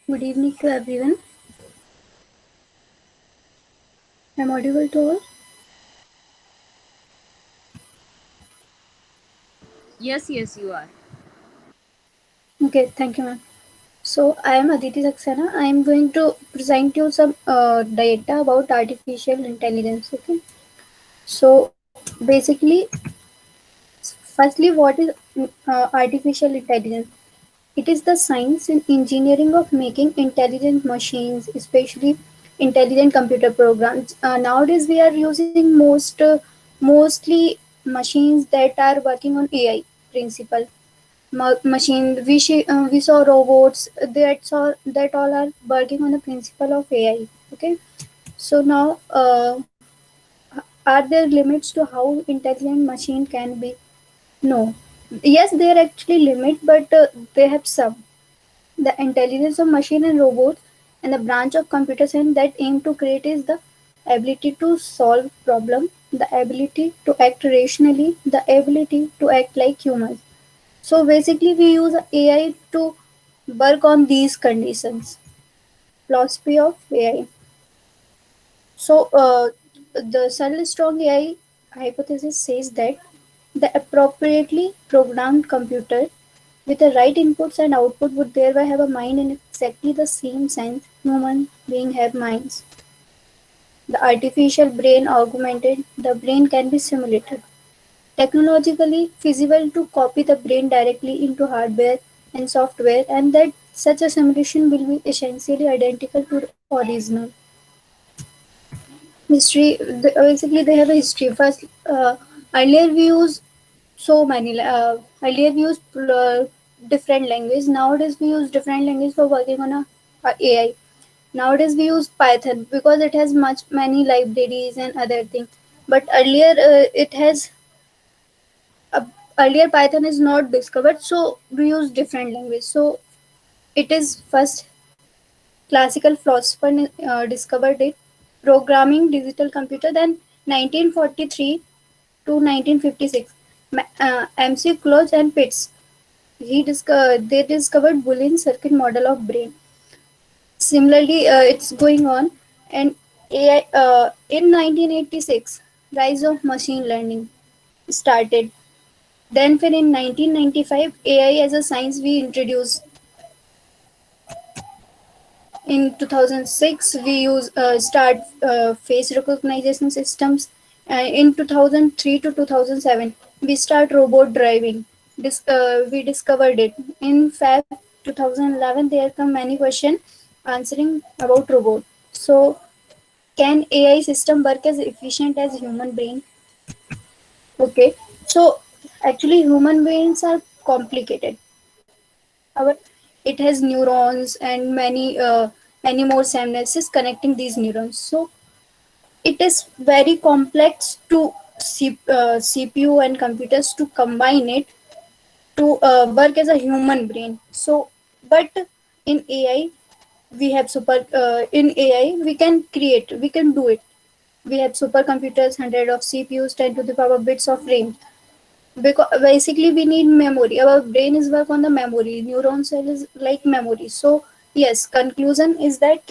Good evening to everyone. I'm audible to all. Yes, yes, you are. Okay, thank you, ma'am. So, I am Aditi Saxena. I am going to present you some data about artificial intelligence. Okay. So, basically, firstly, what is artificial intelligence? It is the science and engineering of making intelligent machines, especially intelligent computer programs. Nowadays, we are using mostly machines that are working on AI principle. Machine we saw robots that all are working on the principle of AI. Okay, so now are there limits to how intelligent machine can be? No, yes, there are actually limit, but they have some. The intelligence of machine and robots and the branch of computer science that aim to create is the ability to solve problem, the ability to act rationally, the ability to act like humans. So basically, we use AI to work on these conditions. Philosophy of AI. So the Searle Strong AI hypothesis says that the appropriately programmed computer with the right inputs and output would thereby have a mind in exactly the same sense human beings have minds. The artificial brain augmented, the brain can be simulated. Technologically feasible to copy the brain directly into hardware and software, and that such a simulation will be essentially identical to the original. Basically, they have a history. First, earlier we use earlier we used different language. Nowadays we use different language for working on a AI. Nowadays we use Python because it has much many libraries and other things. But earlier it has uh, earlier Python is not discovered, so we use different language. So it is first classical philosopher discovered it, programming digital computer. Then 1943 to 1956, MC Cloch and Pitts they discovered Boolean circuit model of brain. Similarly, it's going on, and AI in 1986, rise of machine learning started. Then, for in 1995, AI as a science we introduced. In 2006, we use start face recognition systems. In 2003 to 2007, we start robot driving. We discovered it. In Feb 2011, there come many questions answering about robot. So, can AI system work as efficient as human brain? Okay. So, actually, human brains are complicated. Our it has neurons and many more synapses connecting these neurons. So it is very complex to CPU and computers to combine it to work as a human brain. So, but in AI we have in AI we can do it. We have supercomputers, 100 of CPUs, 10 to the power bits of RAM, because basically we need memory. Our brain is work on the memory, neuron cell is like memory. So yes, conclusion is that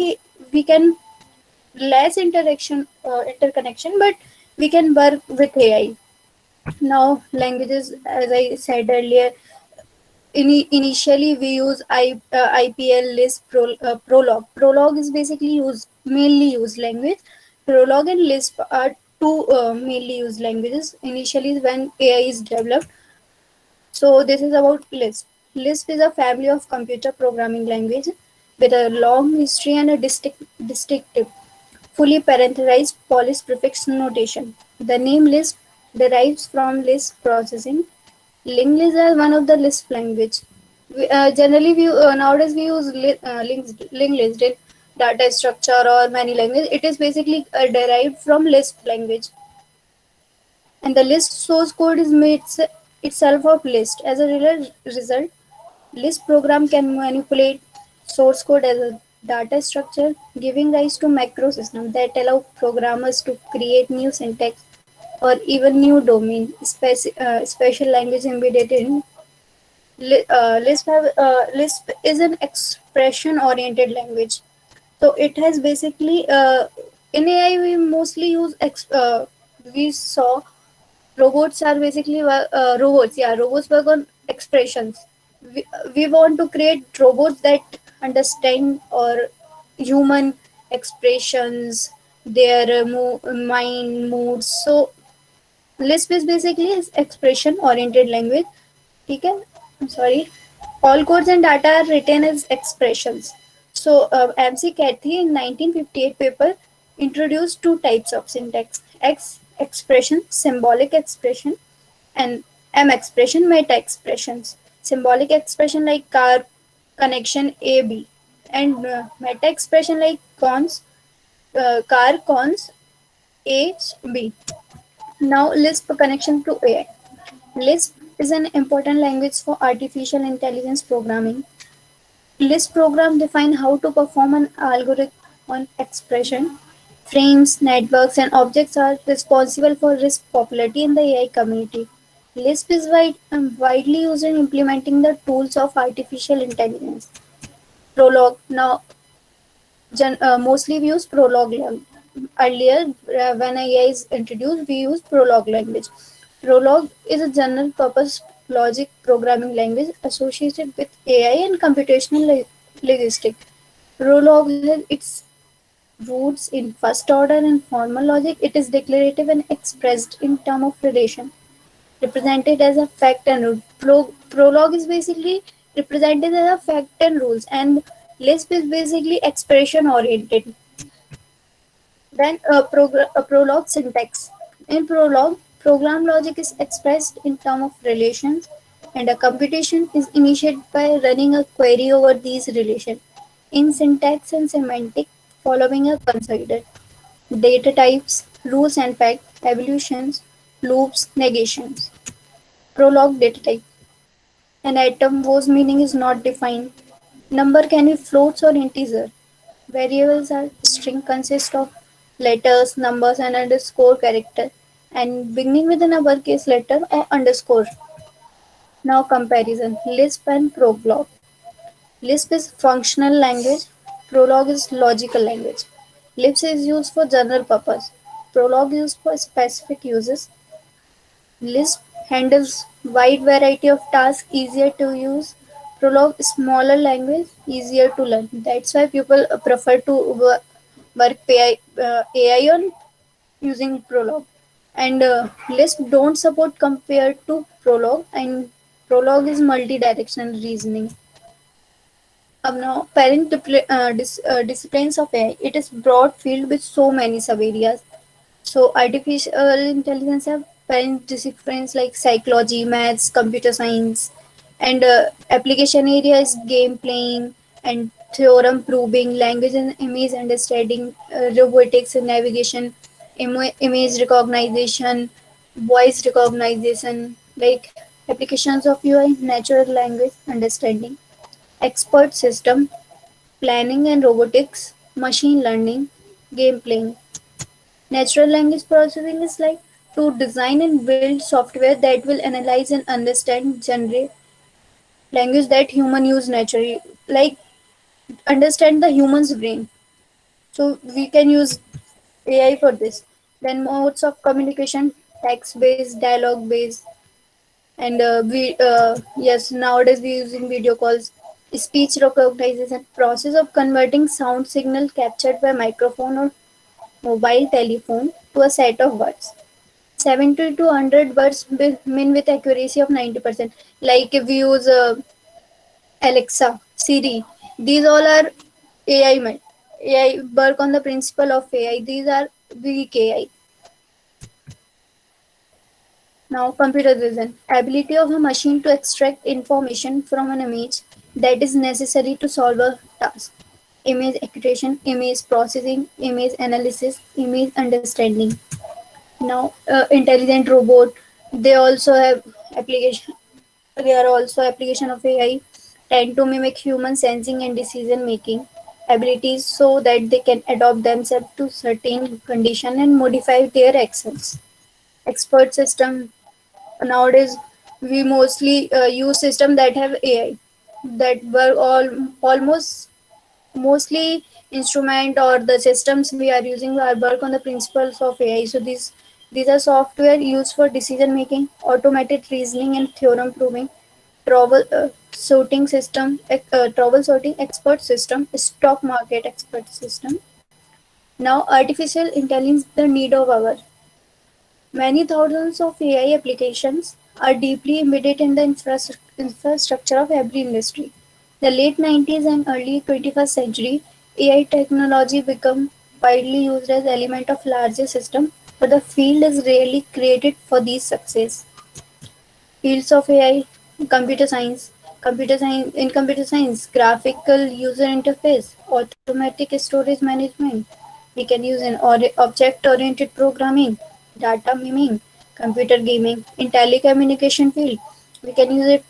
we can less interconnection, but we can work with AI. Now languages, as I said earlier, initially we use IPL, Lisp, Prolog. Prolog is basically mainly used language. Prolog and Lisp are two mainly used languages initially when AI is developed. So this is about Lisp. Lisp is a family of computer programming language with a long history and a distinctive, fully parenthesized Polish prefix notation. The name Lisp derives from Lisp processing. Linked lists are one of the Lisp language. Generally, nowadays we use linked list in data structure or many language. It is basically derived from Lisp language, and the list source code is made itself of list. As a result, list program can manipulate source code as a data structure, giving rise to macro systems that allow programmers to create new syntax or even new domain special language embedded in. Lisp is an expression-oriented language. So it has basically in AI we mostly we saw robots are basically robots. Yeah, robots work on expressions. We want to create robots that understand or human expressions, their mind moods. So Lisp is basically is expression oriented language. ठीक है? I'm sorry. All codes and data are written as expressions. So MC Cathy in 1958 paper introduced two types of syntax: X expression, symbolic expression, and M expression, meta expressions. Symbolic expression like car connection A B, and meta expression like car cons A B. Now Lisp connection to AI. Lisp is an important language for artificial intelligence programming. Lisp program define how to perform an algorithm on expression. Frames, networks, and objects are responsible for Lisp popularity in the AI community. Lisp is widely used in implementing the tools of artificial intelligence. Prolog. Now, mostly we use Prolog language. Earlier, when AI is introduced, we use Prolog language. Prolog is a general purpose logic programming language associated with AI and computational logistics. Prolog has its roots in first order and formal logic. It is declarative and expressed in terms of relation, represented as a fact and rule. Prologue is basically represented as a fact and rules, and Lisp is basically expression oriented. Then a prologue syntax. In prologue, program logic is expressed in terms of relations, and a computation is initiated by running a query over these relations. In syntax and semantic, following a considered data types, rules and facts, evolutions, loops, negations. Prologue data type. An atom whose meaning is not defined. Number can be floats or integer. Variables are string consist of letters, numbers, and underscore character, and beginning with an uppercase letter or underscore. Now comparison: Lisp and Prolog. Lisp is functional language. Prolog is logical language. Lisp is used for general purpose. Prolog is used for specific uses. Lisp handles wide variety of tasks, easier to use. Prolog smaller language, easier to learn. That's why people prefer to work AI on using Prolog. And Lisp don't support compared to Prolog, and Prolog is multi-directional reasoning. Now, disciplines of AI. It is broad field with so many sub areas. So artificial intelligence have parent disciplines like psychology, maths, computer science, and application area is game playing and theorem proving, language and image understanding, robotics and navigation, image recognition, voice recognition, like applications of UI, natural language understanding, expert system, planning and robotics, machine learning, game playing. Natural language processing is like to design and build software that will analyze and understand generate language that human use naturally, like understand the human's brain. So we can use AI for this. Then modes of communication: text based, dialogue based, and we yes, nowadays we using video calls. Speech recognition: process of converting sound signal captured by microphone or mobile telephone to a set of words. 70 to 100 words mean with accuracy of 90%. Like if we use Alexa, Siri, these all are AI. AI work on the principle of AI. These are weak AI. Now, computer vision: ability of a machine to extract information from an image that is necessary to solve a task. Image accuracy, image processing, image analysis, image understanding. Now, intelligent robot, they also have application. They are also application of AI, tend to mimic human sensing and decision making abilities so that they can adapt themselves to certain condition and modify their actions. Expert system, nowadays We mostly use system that have AI, that were all almost mostly instrument or the systems we are using are work on the principles of AI. So these are software used for decision making, automated reasoning and theorem proving, trouble sorting system, trouble sorting expert system, stock market expert system. Now artificial intelligence the need of our. Many thousands of AI applications are deeply embedded in the infrastructure of every industry. The late 90s and early 21st century, AI technology became widely used as element of larger system, but the field is rarely created for these success. Fields of AI, computer science, graphical user interface, automatic storage management. We can use an object-oriented programming, data miming, computer gaming. In telecommunication field, we can use it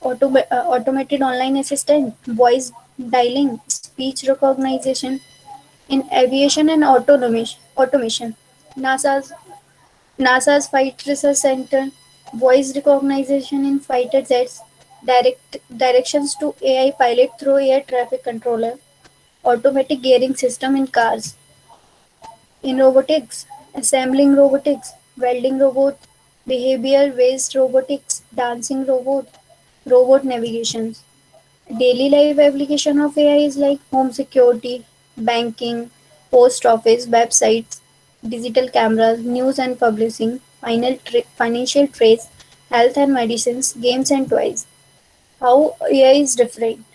automated online assistant, voice dialing, speech recognition. In aviation and automation, NASA's NASA's Flight Research Center, voice recognition in fighter jets, directions to AI pilot through air traffic controller, automatic gearing system in cars. In robotics, assembling robotics, welding robot, behavior based robotics, dancing robot, robot navigation. Daily life application of AI is like home security, banking, post office, websites, digital cameras, news and publishing, financial trades, health and medicines, games and toys. How AI is different?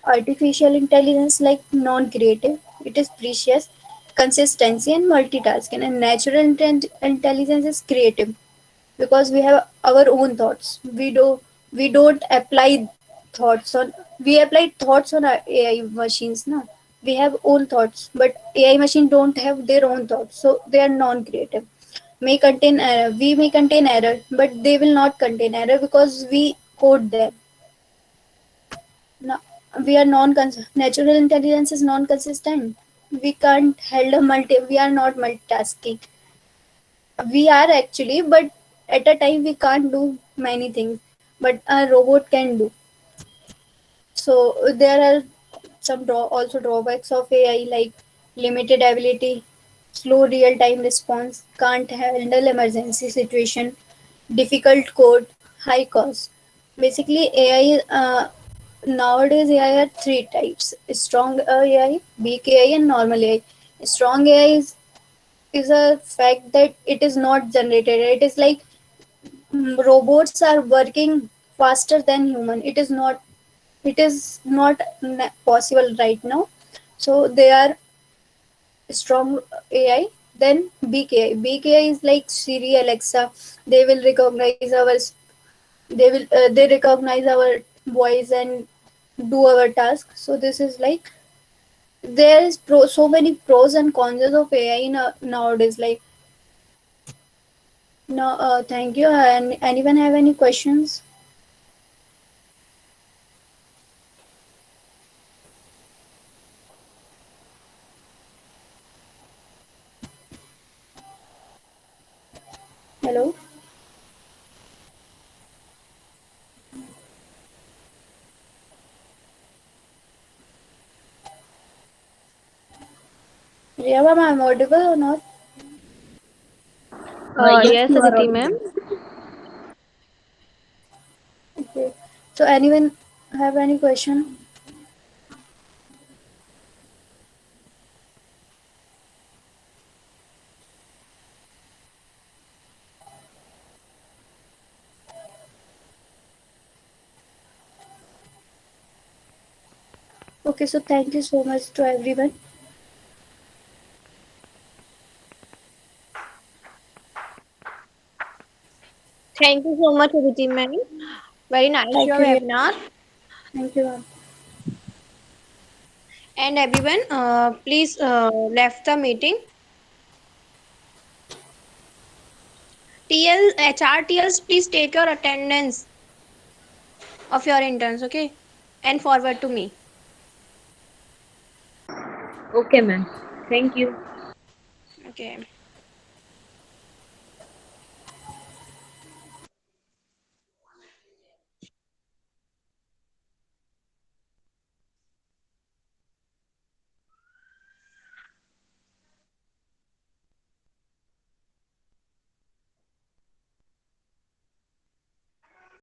Artificial intelligence like non-creative, it is precious, consistency and multitasking, and natural intelligence is creative because we have our own thoughts. We don't apply thoughts on we apply thoughts on our AI machines. No, we have own thoughts, but AI machine don't have their own thoughts, so they are non-creative. May contain error. We may contain error, but they will not contain error because we code them. No, we are non natural intelligence is non-consistent. We can't handle we are not multitasking. We are actually, but at a time we can't do many things, but a robot can do. So there are some also drawbacks of AI like limited ability, slow real time response, can't handle emergency situation, difficult code, high cost. Basically AI nowadays AI are three types: strong AI, weak AI and normal AI. Strong AI is a fact that it is not generated. It is like robots are working faster than human. It is not possible right now. So they are strong AI. Then big AI is like Siri, Alexa. They will recognize they recognize our voice and do our task. So this is like there is so many pros and cons of AI nowadays. Like no, thank you. And anyone have any questions? Hello. Riya ma'am, I'm audible or not? Yes, Yes, you are Aditi ma'am. audible. Okay. So anyone have any question? Okay, so thank you so much to everyone. Thank you so much, Aditi ma'am. Very nice Thank your you, Riya. webinar. Thank you, ma'am. And everyone, please left the meeting. HRTLs, please take your attendance of your interns, okay? And forward to me. Okay, ma'am. Thank you. Okay.